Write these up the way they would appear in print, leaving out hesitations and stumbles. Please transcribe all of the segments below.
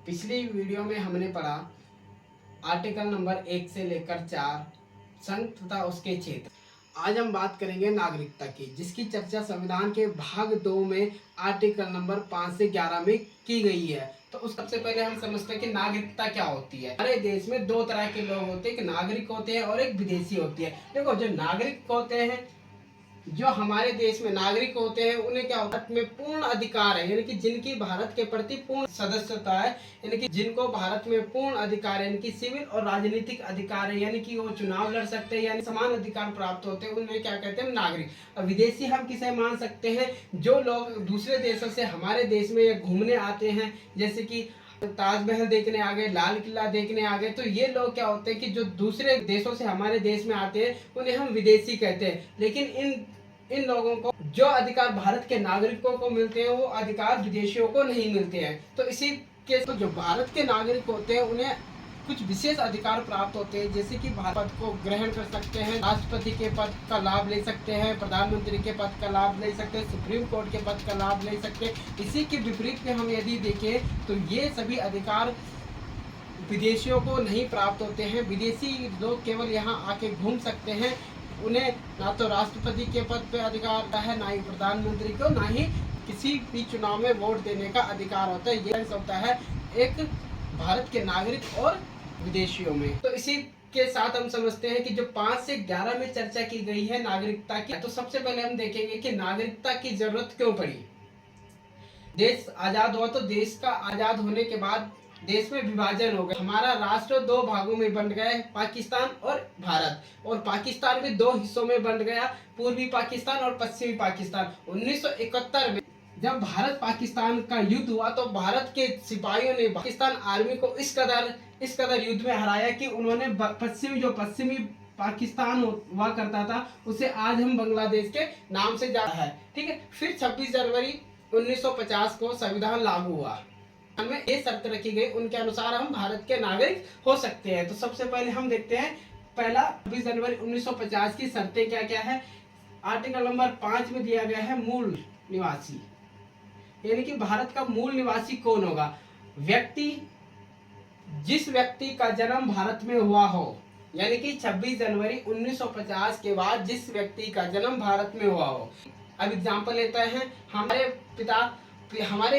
पिछली वीडियो में हमने पढ़ा आर्टिकल नंबर 1 से लेकर 4 संघ तथा उसके क्षेत्र। आज हम बात करेंगे नागरिकता की, जिसकी चर्चा संविधान के भाग 2 में आर्टिकल नंबर 5 से 11 में की गई है। तो उस सबसे पहले हम समझते हैं कि नागरिकता क्या होती है। हमारे देश में दो तरह के लोग होते हैं, एक नागरिक होते हैं और एक विदेशी होती है। देखो, जो नागरिक होते हैं, जो हमारे देश में नागरिक होते हैं, उन्हें क्या होता है, में पूर्ण अधिकार है, यानी कि जिनकी भारत के प्रति पूर्ण सदस्यता है, यानी कि जिनको भारत में पूर्ण अधिकार है, यानी कि सिविल और राजनीतिक अधिकार है, यानी कि वो चुनाव लड़ सकते हैं, यानी समान अधिकार प्राप्त होते हैं, उन्हें क्या कहते हैं, नागरिक। और विदेशी हम किसे मान सकते हैं, जो लोग दूसरे देशों से हमारे देश में घूमने आते हैं, जैसे कि ताजमहल देखने आ गए, लाल किला देखने आ गए। तो ये लोग क्या होते हैं कि जो दूसरे देशों से हमारे देश में आते हैं, उन्हें हम विदेशी कहते हैं। लेकिन इन लोगों को जो अधिकार भारत के नागरिकों को मिलते हैं, वो अधिकार विदेशियों को नहीं मिलते हैं। तो इसी के तो जो भारत के नागरिक होते हैं, उन्हें कुछ विशेष अधिकार प्राप्त होते हैं, जैसे कि भारत पद को ग्रहण कर सकते हैं, राष्ट्रपति के पद का लाभ ले सकते हैं, प्रधानमंत्री के पद का लाभ ले सकते हैं, सुप्रीम कोर्ट के पद का लाभ ले सकते हैं। इसी के विपरीत में हम यदि देखें तो ये सभी अधिकार विदेशियों को नहीं प्राप्त होते हैं। विदेशी लोग केवल यहाँ आके घूम सकते हैं, उन्हें ना तो राष्ट्रपति के पद पे अधिकार है, ना ही प्रधानमंत्री को, ना ही किसी भी चुनाव में वोट देने का अधिकार होता है। ये होता है एक भारत के नागरिक और विदेशियों में। तो इसी के साथ हम समझते हैं कि जो 5 से 11 में चर्चा की गई है नागरिकता की, तो सबसे पहले हम देखेंगे कि नागरिकता की जरूरत क्यों पड़ी। देश आजाद हुआ, तो देश का आजाद होने के बाद देश में विभाजन हो गया। हमारा राष्ट्र दो भागों में बंट गया, पाकिस्तान और भारत। और पाकिस्तान भी दो हिस्सों में बंट गया, पूर्वी पाकिस्तान और पश्चिमी पाकिस्तान। 1971 में जब भारत पाकिस्तान का युद्ध हुआ, तो भारत के सिपाहियों ने पाकिस्तान आर्मी को इस कदर युद्ध में हराया कि उन्होंने पश्चिमी पाकिस्तान हुआ करता था, उसे आज हम बांग्लादेश के नाम से जाना है। ठीक है। फिर 26 जनवरी 1950 को संविधान लागू हुआ, में ये शर्त रखी गई, उनके अनुसार हम भारत के नागरिक हो सकते हैं। तो सबसे पहले हम देखते हैं, पहला 26 जनवरी 1950 की शर्तें क्या क्या है। आर्टिकल नंबर 5 में दिया गया है मूल निवासी, यानी कि भारत का मूल निवासी कौन होगा। जिस व्यक्ति का जन्म भारत में हुआ हो, यानी कि 26 जनवरी 1950 के बाद जिस व्यक्ति का जन्म भारत में हुआ हो। अब एग्जाम्पल लेते हैं, हमारे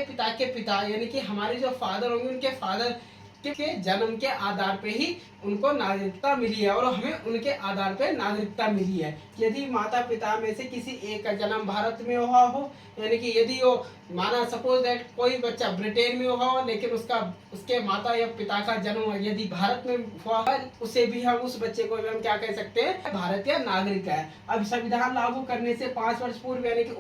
पिता के पिता, यानी कि हमारे जो फादर होंगे, उनके फादर के जन्म के आधार पे ही उनको नागरिकता मिली है, और हमें उनके आधार पे नागरिकता मिली है। यदि माता पिता में से किसी एक का जन्म भारत में हुआ हो, यानी कि यदि वो माना सपोज दैट कोई बच्चा ब्रिटेन में हुआ हो, लेकिन उसके माता या पिता का जन्म यदि भारत में हुआ है, उसे भी हम उस बच्चे को भी हम क्या कह सकते हैं, भारतीय नागरिक है। अब संविधान लागू करने से 5 वर्ष पूर्व, यानी कि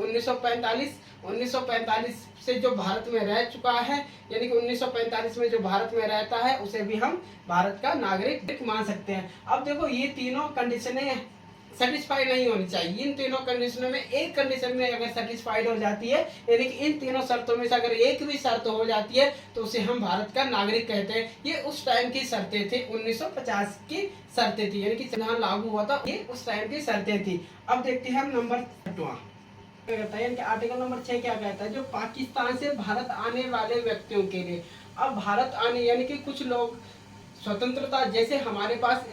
1945 से जो भारत में रह चुका है, यानी कि 1945 में जो भारत में रहता है, उसे भी हम भारत का नागरिक मान सकते हैं। अब देखो, ये तीनों कंडीशनें सेटिस्फाइड नहीं होनी चाहिए। इन तीनों कंडीशनों में एक कंडीशन में अगर सेटिस्फाइड हो जाती है, यानी कि इन तीनों शर्तों में से अगर एक भी शर्त हो जाती है, तो उसे हम भारत का नागरिक कहते हैं। ये उस टाइम की शर्तें थी, 1950 की शर्तें थी, यानी कि संविधान लागू हुआ था, ये उस टाइम की शर्तें थी। अब देखते हैं हम नंबर 6 कहता है, यानी कि आर्टिकल नंबर 6 क्या कहता है, जो पाकिस्तान से भारत आने वाले व्यक्तियों के लिए। अब भारत आने, यानी कि कुछ लोग स्वतंत्रता, जैसे हमारे पास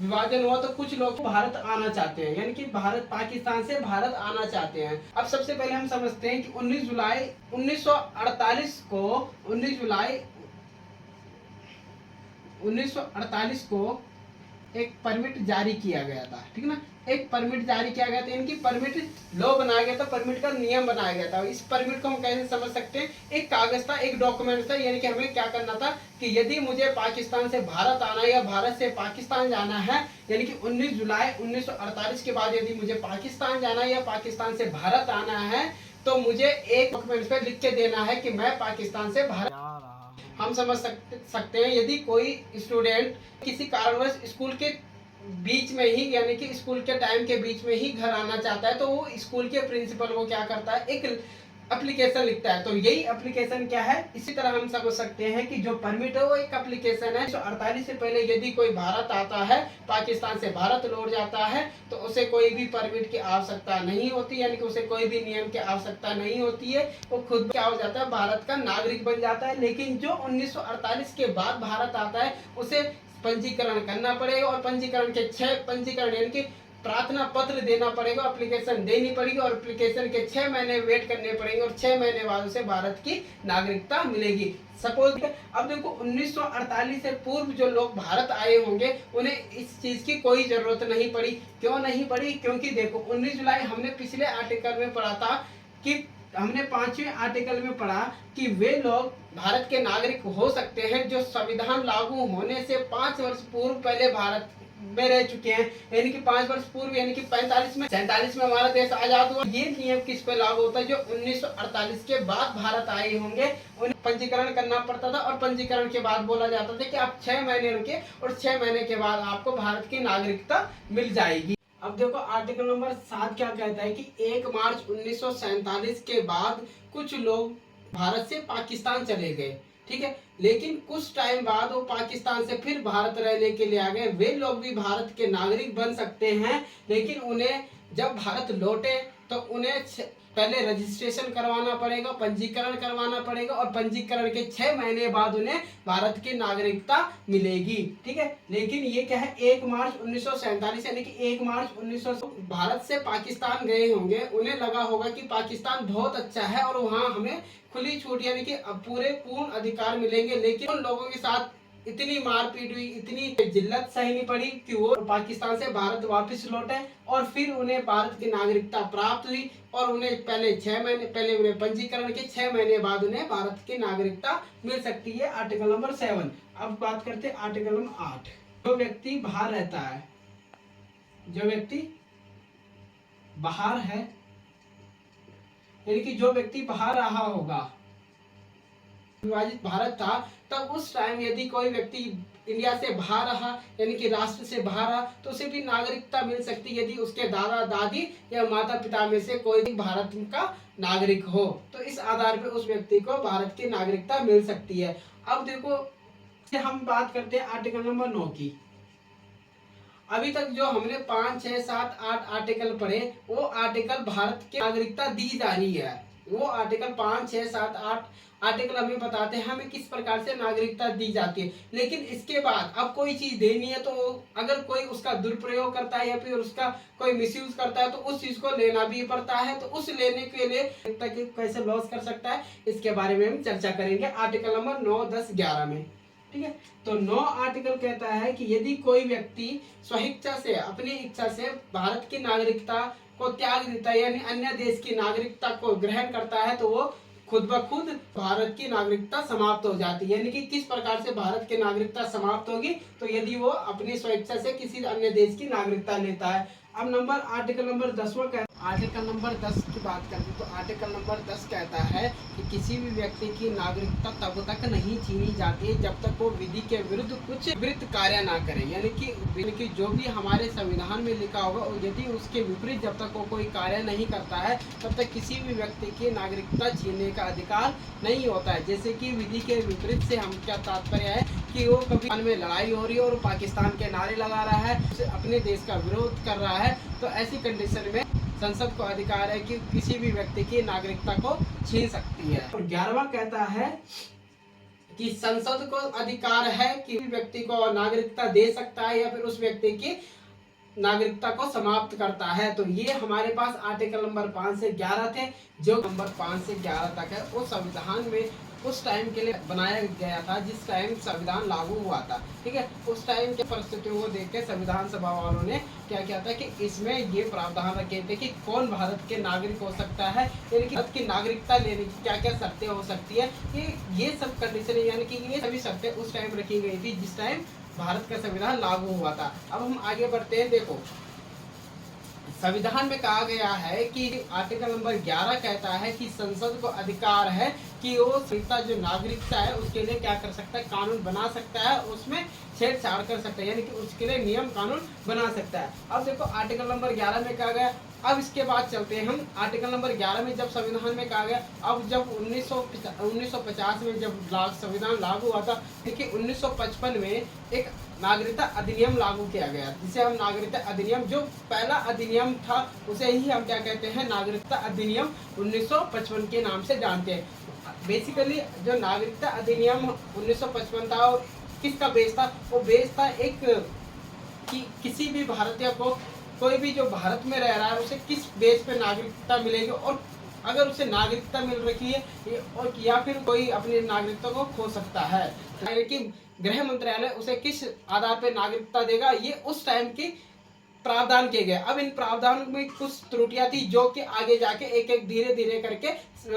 विभाजन हुआ, तो कुछ लोग भारत आना चाहते हैं, यानी कि पाकिस्तान से भारत आना चाहते हैं। अब सबसे पहले हम समझते हैं कि 19 जुलाई 1948 को एक परमिट जारी किया गया था। ठीक ना, एक परमिट जारी किया गया था, इनकी परमिट लॉ बनाया गया था, परमिट का नियम बनाया गया था। इस परमिट को हम कैसे समझ सकते हैं, एक कागज था, एक डॉक्यूमेंट था, यानी कि हमें क्या करना था कि यदि मुझे पाकिस्तान से भारत आना या भारत से पाकिस्तान जाना है, यानी कि 19 जुलाई 1948 के बाद यदि मुझे पाकिस्तान जाना है या पाकिस्तान से भारत आना है, तो मुझे एक डॉक्यूमेंट पे लिख के देना है कि मैं पाकिस्तान से भारत। हम समझ सकते हैं, यदि कोई स्टूडेंट किसी कारणवश स्कूल के बीच में ही, यानी कि स्कूल के टाइम के बीच में ही घर आना चाहता है, तो वो स्कूल के प्रिंसिपल को क्या करता है, एक एप्लीकेशन लिखता है। तो यही एप्लीकेशन क्या है, इसी तरह हम समझ सकते हैं कि जो परमिट है वो एक एप्लीकेशन है। 1948 से पहले यदि कोई भारत आता है, पाकिस्तान से भारत लौट जाता है, तो उसे कोई भी परमिट की आवश्यकता नहीं होती, यानी कि उसे कोई भी नियम की आवश्यकता नहीं होती है। वो खुद क्या हो जाता है, भारत का नागरिक बन जाता है। लेकिन जो 1948 के बाद भारत आता है उसे पंजीकरण करना पड़ेगा, और पंजीकरण के 6 पंजीकरण यानी कि प्रार्थना पत्र देना पड़ेगा, एप्लीकेशन देनी पड़ेगी, और एप्लीकेशन के 6 महीने वेट करने पड़ेंगे, और 6 महीने बाद उसे भारत की नागरिकता मिलेगी। सपोज अब देखो 1948 से पूर्व जो लोग भारत आए होंगे उन्हें इस चीज की कोई जरूरत नहीं पड़ी। क्यों नहीं पड़ी? क्योंकि देखो 19 जुलाई हमने पिछले आर्टिकल में पढ़ा था कि हमने 5वें आर्टिकल में पढ़ा कि वे लोग भारत के नागरिक हो सकते हैं जो संविधान लागू होने से 5 वर्ष पूर्व पहले भारत में रह चुके हैं, यानी कि 5 वर्ष पूर्व, यानी कि 47 में हमारा देश आजाद हुआ। ये नियम किस पे लागू होता है? जो 1948 के बाद भारत आए होंगे उन्हें पंजीकरण करना पड़ता था, और पंजीकरण के बाद बोला जाता था कि आप 6 महीने रुके, और 6 महीने के बाद आपको भारत की नागरिकता मिल जाएगी। अब देखो आर्टिकल नंबर 7 क्या कहता है कि 1 मार्च 1947 के बाद कुछ लोग भारत से पाकिस्तान चले गए, ठीक है, लेकिन कुछ टाइम बाद वो पाकिस्तान से फिर भारत रहने के लिए आ गए। वे लोग भी भारत के नागरिक बन सकते हैं, लेकिन उन्हें जब भारत लौटे तो उन्हें पहले रजिस्ट्रेशन करवाना पड़ेगा, पंजीकरण करवाना पड़ेगा, और पंजीकरण के 6 महीने बाद उन्हें भारत की नागरिकता मिलेगी, ठीक है। लेकिन ये क्या है, 1 मार्च 1947 यानी कि 1 मार्च 1900 भारत से पाकिस्तान गए होंगे, उन्हें लगा होगा कि पाकिस्तान बहुत अच्छा है और वहाँ हमें खुली छूट यानी कि पूरे पूर्ण अधिकार मिलेंगे। लेकिन उन लोगों के साथ इतनी मारपीट हुई, इतनी जिल्लत सहनी पड़ी कि वो पाकिस्तान से भारत वापस लौटे, और फिर उन्हें भारत की नागरिकता प्राप्त हुई, और उन्हें पहले 6 महीने पहले उन्हें पंजीकरण के 6 महीने बाद उन्हें भारत की नागरिकता मिल सकती है। Article number 7। अब बात करते हैं आर्टिकल नंबर 8। जो व्यक्ति बाहर रहता है, जो व्यक्ति बाहर है, यानी कि जो व्यक्ति बाहर रहा होगा, विभाजित भारत था, तब उस टाइम यदि कोई व्यक्ति इंडिया से बाहर रहा यानी कि राष्ट्र से बाहर रहा तो उसे भी नागरिकता मिल सकती है, यदि उसके दादा दादी या माता पिता में से कोई भारत का नागरिक हो, तो इस आधार पर उस व्यक्ति को भारत की नागरिकता मिल सकती है। अब देखो हम बात करते हैं आर्टिकल नंबर 9 की। अभी तक जो हमने 5, 6, 7, 8 आर्टिकल पढ़े, वो आर्टिकल भारत की नागरिकता दी जा रही है। वो आर्टिकल 5, 6, 7, 8 आर्टिकल हमें बताते हैं हमें किस प्रकार से नागरिकता दी जाती है। लेकिन इसके बाद अब कोई चीज देनी है तो अगर कोई उसका दुरुपयोग करता है या फिर उसका कोई मिसयूज करता है तो उस चीज को लेना भी पड़ता है। तो उस लेने के लिए कैसे लॉस कर सकता है, इसके बारे में हम चर्चा करेंगे आर्टिकल नंबर 9, 10, 11 में, ठीक है। तो 9 आर्टिकल कहता है कि यदि कोई व्यक्ति स्वेच्छा से, अपनी इच्छा से भारत की नागरिकता को त्याग देता है यानी अन्य देश की नागरिकता को ग्रहण करता है, तो वो खुद ब खुद भारत की नागरिकता समाप्त हो जाती है। यानी कि किस प्रकार से भारत की नागरिकता समाप्त होगी, तो यदि वो अपनी स्वेच्छा से किसी अन्य देश की नागरिकता लेता है। अब आर्टिकल नंबर 10वां आर्टिकल नंबर 10 की बात करते तो आर्टिकल नंबर 10 कहता है कि किसी भी व्यक्ति की नागरिकता तब तक नहीं छीनी जाती है जब तक वो विधि के विरुद्ध कुछ विपरीत कार्य ना करे। यानी कि जो भी हमारे संविधान में लिखा होगा और यदि उसके विपरीत जब तक वो कोई कार्य नहीं करता है तब तक किसी भी व्यक्ति की नागरिकता छीनने का अधिकार नहीं होता है। जैसे कि विधि के विपरीत से हम क्या तात्पर्य है कि वो कभी में लड़ाई हो रही है और पाकिस्तान के नारे लगा रहा है, अपने देश का विरोध कर रहा है, तो ऐसी कंडीशन में संसद को अधिकार है कि किसी भी व्यक्ति की नागरिकता को छीन सकती है। और 11वां कहता है कि संसद को अधिकार है कि व्यक्ति को नागरिकता दे सकता है या फिर उस व्यक्ति की नागरिकता को समाप्त करता है। तो ये हमारे पास आर्टिकल नंबर 5 से 11 थे। जो नंबर 5 से 11 तक है वो संविधान में उस टाइम के लिए बनाया गया था जिस टाइम संविधान लागू हुआ था, ठीक है। उस टाइम के परिस्थितियों को देख के संविधान सभा वालों ने क्या किया था कि इसमें ये प्रावधान रखे थे कि कौन भारत के नागरिक हो सकता है, यानी कि भारत की नागरिकता लेने की क्या क्या शर्तें हो सकती है, ये सब कंडीशन यानी कि ये सभी शर्तें उस टाइम रखी गई थी जिस टाइम भारत का संविधान लागू हुआ था। अब हम आगे बढ़ते हैं। देखो संविधान में कहा गया है कि आर्टिकल नंबर 11 कहता है कि संसद को अधिकार है कि वो नागरिकता जो नागरिकता है उसके लिए क्या कर सकता है, कानून बना सकता है, उसमें छेड़छाड़ कर सकता है, यानी कि उसके लिए नियम कानून बना सकता है। अब देखो आर्टिकल नंबर 11 में कहा गया। अब इसके बाद चलते हैं हम आर्टिकल नंबर 11 में, जब संविधान में कहा गया। अब जब 1950 में जब संविधान लागू हुआ था, देखिए 1955 में एक नागरिकता अधिनियम लागू किया गया, जिसे हम नागरिकता अधिनियम, जो पहला अधिनियम था उसे ही हम क्या कहते हैं, नागरिकता अधिनियम 1955 के नाम से जानते हैं। बेसिकली जो नागरिकता अधिनियम 1955 था, किसका बेस था? वो बेस था एक कि किसी भी भारतीय को, कोई भी जो भारत में रह रहा है, उसे किस बेस पे नागरिकता मिलेगी, और अगर उसे नागरिकता मिल रही है और या फिर कोई अपनी नागरिकता को खो सकता है, लेकिन गृह मंत्रालय उसे किस आधार पर नागरिकता देगा, ये उस टाइम की प्रावधान किए गए। अब इन प्रावधान में कुछ त्रुटियां थी जो कि आगे जाके एक एक धीरे धीरे करके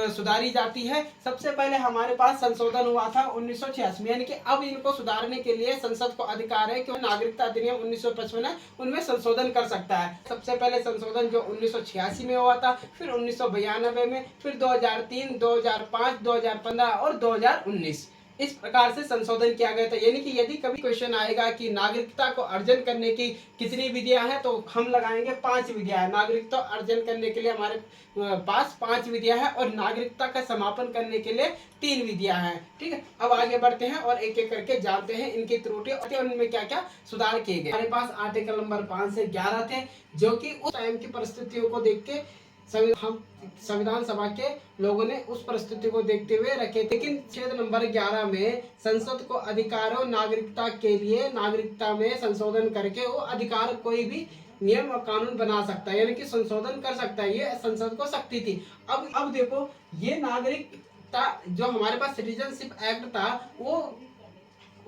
सुधारी जाती है। सबसे पहले हमारे पास संशोधन हुआ था 1986 में, यानी कि अब इनको सुधारने के लिए संसद को अधिकार है कि नागरिकता अधिनियम 1955 है उनमें संशोधन कर सकता है। सबसे पहले संशोधन जो 1986 में हुआ था, फिर 1992 में, फिर 2003, 2005, 2015 और 2019 इस प्रकार से संशोधन किया गया था। यानी कि यदि कभी क्वेश्चन आएगा कि नागरिकता को अर्जन करने की कितनी विधियां हैं, तो हम लगाएंगे 5 विधियां हैं। नागरिकता अर्जन करने के लिए हमारे पास 5 विधियां हैं और नागरिकता का समापन करने के लिए 3 विधियां हैं। ठीक है, अब आगे बढ़ते हैं और एक एक करके जानते हैं इनकी त्रुटि और उनमें क्या क्या सुधार किए गए। हमारे पास आर्टिकल नंबर 5 से 11 थे, जो कि उस टाइम की परिस्थितियों को देख के संविधान सभा के लोगों ने उस परिस्थिति को देखते हुए रखे। लेकिन छेद नंबर 11 में संसद को अधिकारों नागरिकता के लिए नागरिकता में संशोधन करके वो अधिकार कोई भी नियम और कानून बना सकता है, यानी कि संशोधन कर सकता है। ये संसद को शक्ति थी। अब देखो, ये नागरिकता जो हमारे पास सिटीजनशिप एक्ट था, वो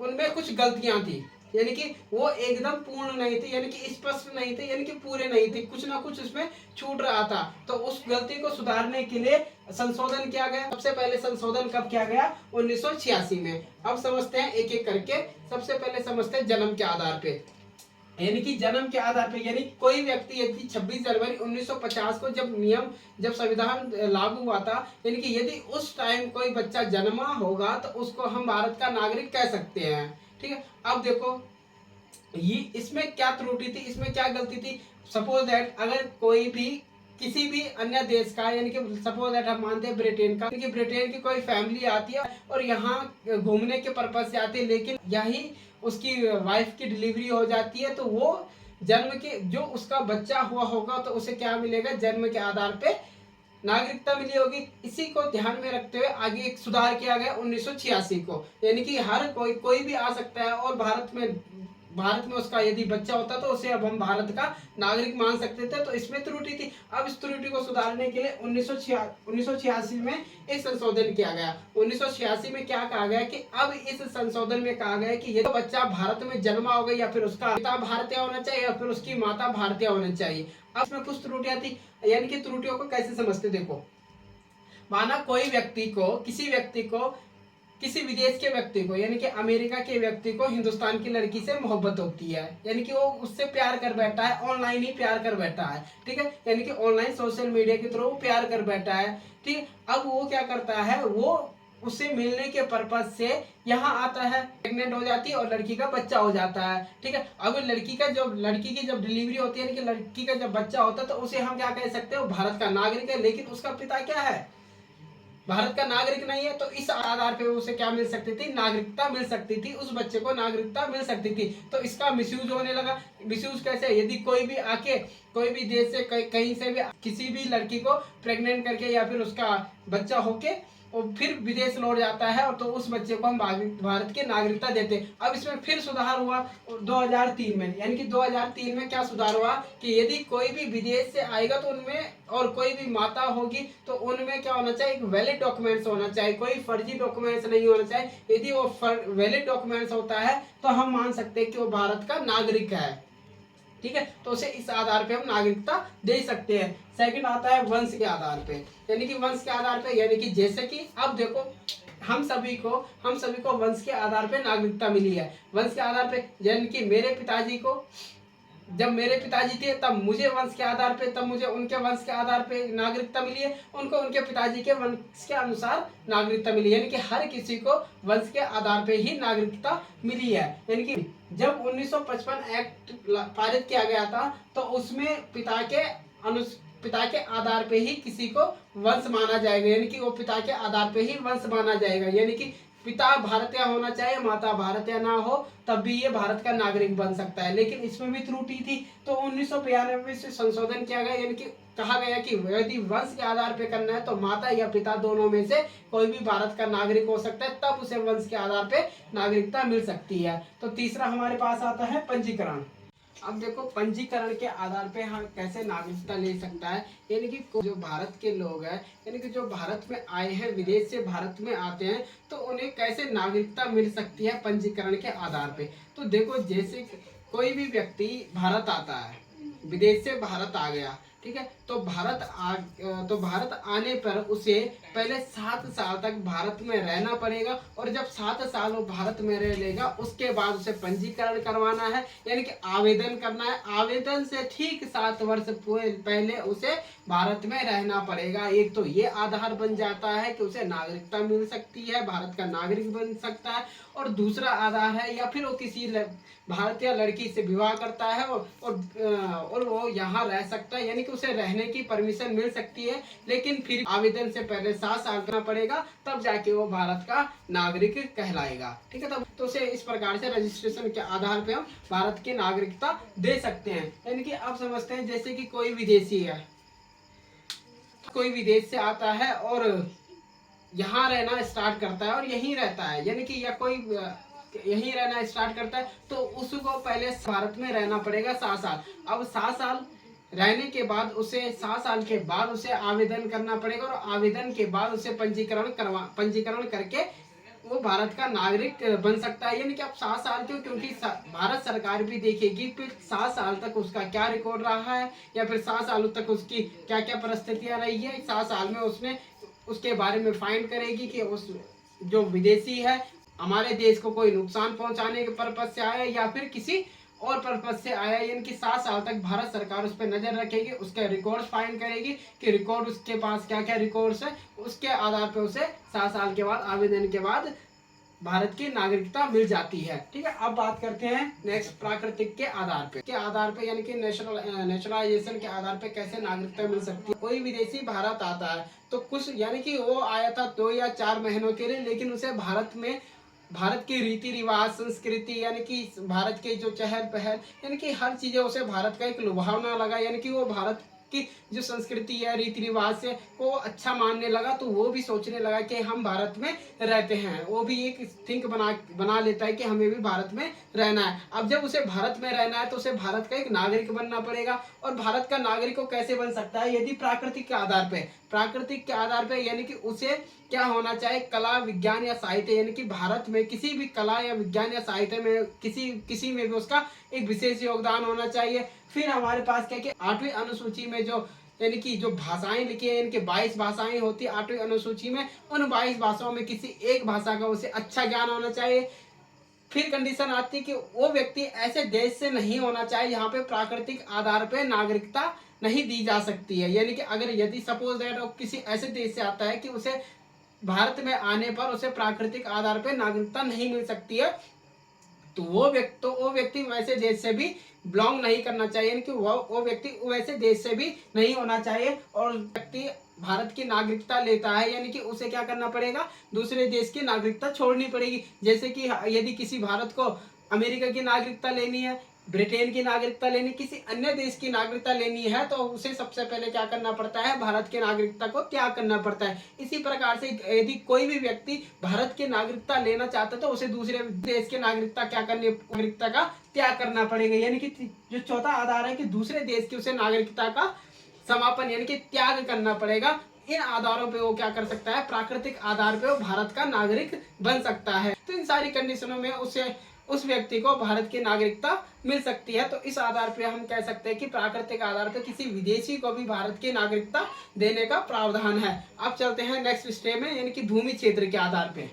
उनमें कुछ गलतियां थी, यानी कि वो एकदम पूर्ण नहीं थी, यानी कि स्पष्ट नहीं थे, यानी कि पूरे नहीं थे, कुछ ना कुछ उसमें छूट रहा था। तो उस गलती को सुधारने के लिए संशोधन किया गया। सबसे पहले संशोधन कब किया गया? 1986 में। अब समझते हैं एक एक करके। सबसे पहले समझते हैं जन्म के आधार पे, यानी कि जन्म के आधार पे, यानी कोई व्यक्ति यदि 26 जनवरी 1950 को जब संविधान लागू हुआ था, यानी कि यदि उस टाइम कोई बच्चा जन्मा होगा तो उसको हम भारत का नागरिक कह सकते हैं। ठीक है, अब देखो ये इसमें क्या त्रुटि थी, इसमें क्या गलती थी। सपोज दैट अगर कोई भी किसी भी अन्य देश का, यानी कि सपोज दैट हम मानते हैं ब्रिटेन का, कि ब्रिटेन की कोई फैमिली आती है और यहाँ घूमने के पर्पज से आती है, लेकिन यही उसकी वाइफ की डिलीवरी हो जाती है, तो वो जन्म के जो उसका बच्चा हुआ होगा तो उसे क्या मिलेगा? जन्म के आधार पे नागरिकता मिली होगी। इसी को ध्यान में रखते हुए आगे एक सुधार किया गया 1986 को, यानी कि हर कोई भी आ सकता है और भारत में उसका यदि बच्चा होता तो उसे अब हम भारत का नागरिक मान सकते थे। तो इसमें त्रुटि थी। अब इस त्रुटि को सुधारने के लिए 1986 में एक संशोधन किया गया। 1986 में क्या कहा गया कि अब इस संशोधन में कहा गया कि यदि बच्चा भारत में जन्मा होगा, या फिर उसका पिता भारतीय होना चाहिए या फिर उसकी माता भारतीय होना चाहिए। अब इसमें कुछ त्रुटियां थी, यानी कि त्रुटियों को कैसे समझते, देखो माना कोई व्यक्ति को, किसी विदेश के व्यक्ति को, यानी कि अमेरिका के व्यक्ति को हिंदुस्तान की लड़की से मोहब्बत होती है, यानी कि वो उससे प्यार कर बैठा है, ऑनलाइन ही प्यार कर बैठा है। ठीक है, यानी कि ऑनलाइन सोशल मीडिया के थ्रू प्यार कर बैठा है। ठीक है, अब वो क्या करता है, वो उससे मिलने के पर्पज से यहाँ आता है, प्रेग्नेंट हो जाती है और लड़की का बच्चा हो जाता है। ठीक है, अब लड़की की जब डिलीवरी होती है, यानी कि लड़की का जब बच्चा होता है, तो उसे हम क्या कह सकते हैं? भारत का नागरिक है, लेकिन उसका पिता क्या है? भारत का नागरिक नहीं है। तो इस आधार पे उसे क्या मिल सकती थी? नागरिकता मिल सकती थी, उस बच्चे को नागरिकता मिल सकती थी। तो इसका मिसयूज होने लगा। मिसयूज कैसे? यदि कोई भी आके कोई भी देश से कहीं से भी किसी भी लड़की को प्रेग्नेंट करके या फिर उसका बच्चा होके और फिर विदेश लौट जाता है, और तो उस बच्चे को हम भारत की नागरिकता देते। अब इसमें फिर सुधार हुआ 2003 में, यानी कि 2003 में क्या सुधार हुआ कि यदि कोई भी विदेश से आएगा तो उनमें, और कोई भी माता होगी तो उनमें क्या होना चाहिए? एक वैलिड डॉक्यूमेंट्स होना चाहिए, कोई फर्जी डॉक्यूमेंट्स नहीं होना चाहिए। यदि वो वैलिड डॉक्यूमेंट्स होता है तो हम मान सकते हैं कि वो भारत का नागरिक है। ठीक है, तो उसे इस आधार पे हम नागरिकता दे सकते हैं। सेकंड आता है वंश के आधार पे, यानी कि वंश के आधार पे, यानी कि जैसे कि अब देखो हम सभी को वंश के आधार पे नागरिकता मिली है। वंश के आधार पे, यानी कि मेरे पिताजी को जब मेरे पिताजी थे तब मुझे वंश के आधार पे, तब मुझे उनके वंश के आधार पे नागरिकता मिली है, उनको उनके पिताजी के वंश के अनुसार नागरिकता मिली है। यानी कि हर किसी को वंश के आधार पे ही नागरिकता मिली है। यानी कि जब 1955 एक्ट पारित किया गया था तो उसमें पिता के आधार पे ही किसी को वंश माना जाएगा, यानी कि वो पिता के आधार पे ही वंश माना जाएगा। यानी कि पिता भारतीय होना चाहिए, माता भारतीय ना हो, तब भी ये भारत का नागरिक बन सकता है। लेकिन इसमें भी त्रुटि थी, तो 1992 से संशोधन किया गया, यानी कि कहा गया कि यदि वंश के आधार पे करना है तो माता या पिता दोनों में से कोई भी भारत का नागरिक हो सकता है, तब उसे वंश के आधार पे नागरिकता मिल सकती है। तो तीसरा हमारे पास आता है पंजीकरण। अब देखो पंजीकरण के आधार पे हम कैसे नागरिकता ले सकता है, यानी कि जो भारत के लोग हैं, यानी कि जो भारत में आए हैं, विदेश से भारत में आते हैं, तो उन्हें कैसे नागरिकता मिल सकती है पंजीकरण के आधार पे। तो देखो जैसे कोई भी व्यक्ति भारत आता है, विदेश से भारत आ गया, ठीक है, तो भारत आने पर उसे पहले 7 साल तक भारत में रहना पड़ेगा, और जब 7 साल वो भारत में रह लेगा उसके बाद उसे पंजीकरण करवाना है, यानी कि आवेदन करना है। आवेदन से ठीक 7 वर्ष पहले उसे भारत में रहना पड़ेगा। एक तो ये आधार बन जाता है कि उसे नागरिकता मिल सकती है, भारत का नागरिक बन सकता है। और दूसरा आधार है, या फिर वो किसी भारतीय लड़की से विवाह करता है और वो यहाँ रह सकता है, यानी कि उसे रहने की परमिशन मिल सकती है, लेकिन फिर आवेदन से पहले 7 साल करना पड़ेगा, तब जाके वो भारत का नागरिक कहलाएगा। ठीक है, तब तो उसे इस प्रकार से रजिस्ट्रेशन के आधार पे हम भारत की नागरिकता दे सकते हैं। यानी कि अब समझते हैं, जैसे कि कोई विदेशी है, कोई विदेश से आता है और यहाँ रहना स्टार्ट करता है और यहीं रहता है, यानी कि या कोई यहीं रहना स्टार्ट करता है, तो उसको पहले भारत में रहना पड़ेगा 7 साल। अब 7 साल रहने के बाद उसे 7 साल के बाद उसे आवेदन करना पड़ेगा, और आवेदन के बाद उसे पंजीकरण करके वो भारत का नागरिक बन सकता है। यानी कि अब 7 साल क्यों, क्योंकि भारत सरकार भी देखेगी फिर 7 साल तक उसका क्या रिकॉर्ड रहा है, या फिर 7 सालों तक उसकी क्या क्या परिस्थितियां रही है। 7 साल में उसने उसके बारे में फाइंड करेगी कि उस जो विदेशी है हमारे देश को कोई नुकसान पहुंचाने के पर्पज से आया या फिर किसी और पर्पज से आया। यानी कि 7 साल तक भारत सरकार उस पर नजर रखेगी, उसके रिकॉर्ड्स फाइंड करेगी कि रिकॉर्ड उसके पास क्या क्या रिकॉर्ड्स है, उसके आधार पर उसे 7 साल के बाद आवेदन के बाद भारत की नागरिकता मिल जाती है। ठीक है, अब बात करते हैं नेक्स्ट प्राकृतिक के आधार पे यानी कि नेशनलाइजेशन के आधार पे कैसे नागरिकता मिल सकती है। कोई विदेशी भारत आता है तो कुछ, यानी कि वो आया था 2 या 4 महीनों के लिए, लेकिन उसे भारत की रीति रिवाज, संस्कृति, यानी कि भारत के जो चहल पहल, यानी कि हर चीजें उसे भारत का एक लुभावना लगा, यानी कि वो भारत की जो संस्कृति है, रीति रिवाज से वो अच्छा मानने लगा। तो वो भी सोचने लगा कि हम भारत में रहते हैं, वो भी एक थिंक बना लेता है कि हमें भी भारत में रहना है। अब जब उसे भारत में रहना है तो उसे भारत का एक नागरिक बनना पड़ेगा। और भारत का नागरिक को कैसे बन सकता है, यदि प्राकृतिक के आधार पे यानी कि उसे क्या होना चाहिए, कला, विज्ञान या साहित्य, यानी कि भारत में किसी भी कला या विज्ञान या साहित्य में किसी में भी उसका एक विशेष योगदान होना चाहिए। फिर हमारे पास क्या कि 8वीं अनुसूची में जो, यानी कि जो भाषाएं लिखी है, इनके 22 भाषाएं होती है 8वीं अनुसूची में, उन 22 भाषाओं में किसी एक भाषा का उसे अच्छा ज्ञान होना चाहिए। फिर कंडीशन आती है कि वो व्यक्ति ऐसे देश से नहीं होना चाहिए यहाँ पे प्राकृतिक आधार पे नागरिकता नहीं दी जा सकती है। यानी कि यदि सपोज दैट किसी ऐसे देश से आता है कि उसे भारत में आने पर उसे प्राकृतिक आधार पर नागरिकता नहीं मिल सकती है, तो वो व्यक्ति वैसे देश से भी बिलोंग नहीं करना चाहिए, यानी कि वो व्यक्ति वैसे देश से भी नहीं होना चाहिए। और व्यक्ति भारत की नागरिकता लेता है, यानी कि उसे क्या करना पड़ेगा, दूसरे देश की नागरिकता छोड़नी पड़ेगी। जैसे कि यदि किसी भारत को अमेरिका की नागरिकता लेनी है, ब्रिटेन की नागरिकता लेनी, किसी अन्य देश की नागरिकता लेनी है, तो उसे सबसे पहले क्या करना पड़ता है, भारत की नागरिकता को त्याग करना पड़ता है। इसी प्रकार से यदि कोई भी व्यक्ति भारत की नागरिकता लेना चाहता है तो उसे दूसरे देश की नागरिकता का त्याग करना पड़ेगा। यानी कि जो चौथा आधार है कि दूसरे देश की उसे नागरिकता का समापन यानी कि त्याग करना पड़ेगा। इन आधारों पे वो क्या कर सकता है, प्राकृतिक आधार पे वो भारत का नागरिक बन सकता है। तो इन सारी कंडीशनों में उस व्यक्ति को भारत की नागरिकता मिल सकती है। तो इस आधार पे हम कह सकते हैं कि प्राकृतिक आधार पे किसी विदेशी को भी भारत की नागरिकता देने का प्रावधान है। अब चलते हैं नेक्स्ट स्टेप में, यानी कि भूमि क्षेत्र के आधार पे।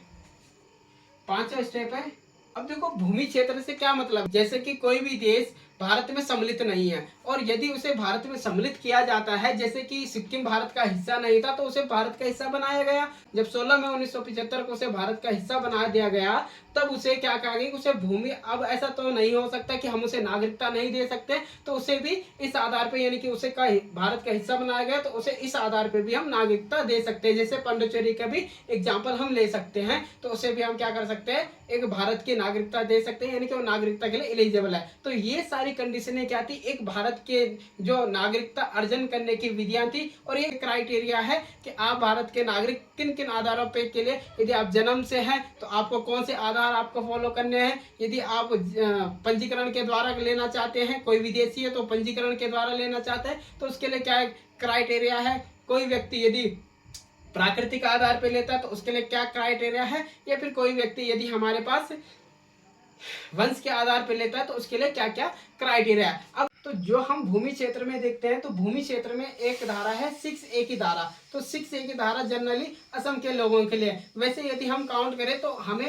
5वां स्टेप है अब देखो भूमि क्षेत्र से क्या मतलब, जैसे कि कोई भी देश भारत में सम्मिलित नहीं है और यदि उसे भारत में सम्मिलित किया जाता है, जैसे कि सिक्किम भारत का हिस्सा नहीं था तो उसे भारत का हिस्सा बनाया गया। जब 16 मई 1975 को उसे भारत का हिस्सा बना दिया गया, तब उसे क्या कहा गया कि उसे भूमि, अब ऐसा तो नहीं हो सकता कि हम उसे नागरिकता नहीं दे सकते, तो उसे भी इस आधार पर, यानी कि उसे का भारत का हिस्सा बनाया गया तो उसे इस आधार पर भी हम नागरिकता दे सकते हैं। जैसे पांडिचेरी का भी एग्जाम्पल हम ले सकते हैं, तो उसे भी हम क्या कर सकते हैं, एक भारत की नागरिकता दे सकते हैं, यानी कि वो नागरिकता के लिए एलिजिबल है। तो ये सारी कंडीशनें क्या थी, एक भारत के जो नागरिकता अर्जन करने की विधियां थी, और ये क्राइटेरिया है कि आप भारत के नागरिक किन किन आधारों पे के लिए, यदि आप जन्म से हैं तो आपको कौन से आधार आपको फॉलो करने हैं, यदि आप पंजीकरण के द्वारा लेना चाहते हैं, कोई विदेशी है तो पंजीकरण के द्वारा लेना चाहते हैं तो उसके लिए क्या क्राइटेरिया है, कोई व्यक्ति यदि प्राकृतिक आधार पे लेता है तो उसके लिए क्या क्राइटेरिया है, या फिर कोई व्यक्ति यदि हमारे पास वंश के आधार पर लेता है तो उसके लिए क्या क्या क्राइटेरिया है। अब तो जो हम भूमि क्षेत्र में देखते हैं, तो भूमि क्षेत्र में एक धारा है 6A की धारा, तो 6A की धारा जनरली असम के लोगों के लिए। वैसे यदि हम काउंट करें तो हमें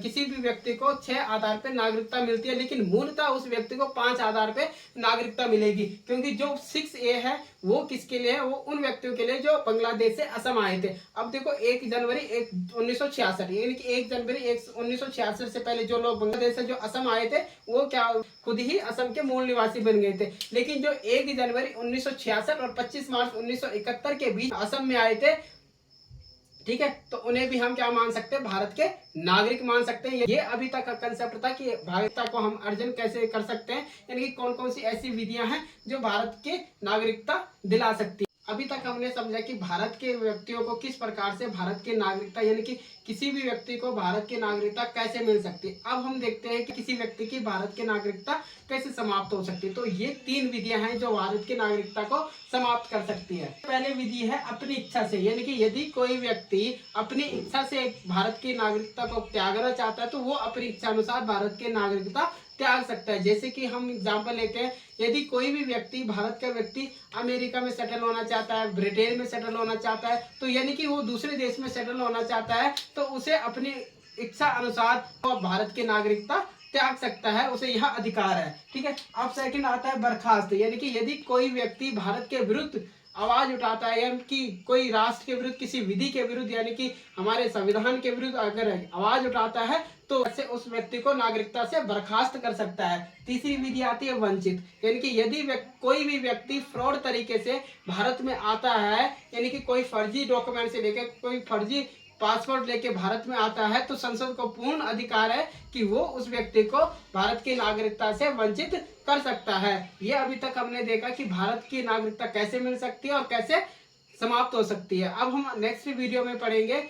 किसी भी व्यक्ति को 6 आधार पे नागरिकता मिलती है, लेकिन मूलतः उस व्यक्ति को 5 आधार पे नागरिकता मिलेगी, क्योंकि जो 6A है वो किसके लिए है, वो उन व्यक्तियों के लिए जो बांग्लादेश से असम आए थे। अब देखो 1 जनवरी 1966, यानी कि 1 जनवरी 1966 से पहले जो लोग बांग्लादेश से जो असम आए थे वो क्या खुद ही असम के मूल निवासी बन गए थे। लेकिन जो 1 जनवरी 1966 और 25 मार्च 1971 के बीच असम में आए थे, ठीक है, तो उन्हें भी हम क्या मान सकते हैं, भारत के नागरिक मान सकते हैं। ये अभी तक का कंसेप्ट था कि नागरिकता को हम अर्जन कैसे कर सकते हैं, यानी कि कौन कौन सी ऐसी विधियां हैं जो भारत के नागरिकता दिला सकती है। अभी तक हमने समझा कि भारत के व्यक्तियों को किस प्रकार से भारत की नागरिकता, यानी कि किसी भी व्यक्ति को भारत की नागरिकता कैसे मिल सकती है। अब हम देखते हैं कि किसी व्यक्ति की भारत की नागरिकता कैसे समाप्त हो सकती है। तो ये 3 विधियां हैं जो भारत की नागरिकता को समाप्त कर सकती है। पहले विधि है अपनी इच्छा से, यानी कि यदि कोई व्यक्ति अपनी इच्छा से भारत की नागरिकता को त्यागना चाहता है तो वो अपनी इच्छा अनुसार भारत की नागरिकता त्याग सकता है। जैसे कि हम एग्जांपल लेते हैं, यदि कोई भी व्यक्ति, भारत का व्यक्ति अमेरिका में सेटल होना चाहता है, ब्रिटेन में सेटल होना चाहता है, तो यानी कि वो दूसरे देश में सेटल होना चाहता है, तो उसे अपनी इच्छा अनुसार भारत की नागरिकता त्याग सकता है, उसे यह अधिकार है। ठीक है। अब सेकंड आता है बर्खास्त, यानी कि यदि कोई व्यक्ति भारत के विरुद्ध आवाज उठाता है, यानी कि कोई राष्ट्र के विरुद्ध, किसी विधि के विरुद्ध, यानी कि हमारे संविधान के विरुद्ध अगर आवाज उठाता है तो ऐसे उस व्यक्ति को नागरिकता से बर्खास्त कर सकता है। तीसरी विधि आती है वंचित, यानी कि यदि कोई भी व्यक्ति फ्रॉड तरीके से भारत में आता है, यानी कि कोई फर्जी डॉक्यूमेंट से लेकर कोई फर्जी पासपोर्ट लेके भारत में आता है, तो संसद को पूर्ण अधिकार है कि वो उस व्यक्ति को भारत की नागरिकता से वंचित कर सकता है। ये अभी तक हमने देखा कि भारत की नागरिकता कैसे मिल सकती है और कैसे समाप्त हो सकती है। अब हम नेक्स्ट वीडियो में पढ़ेंगे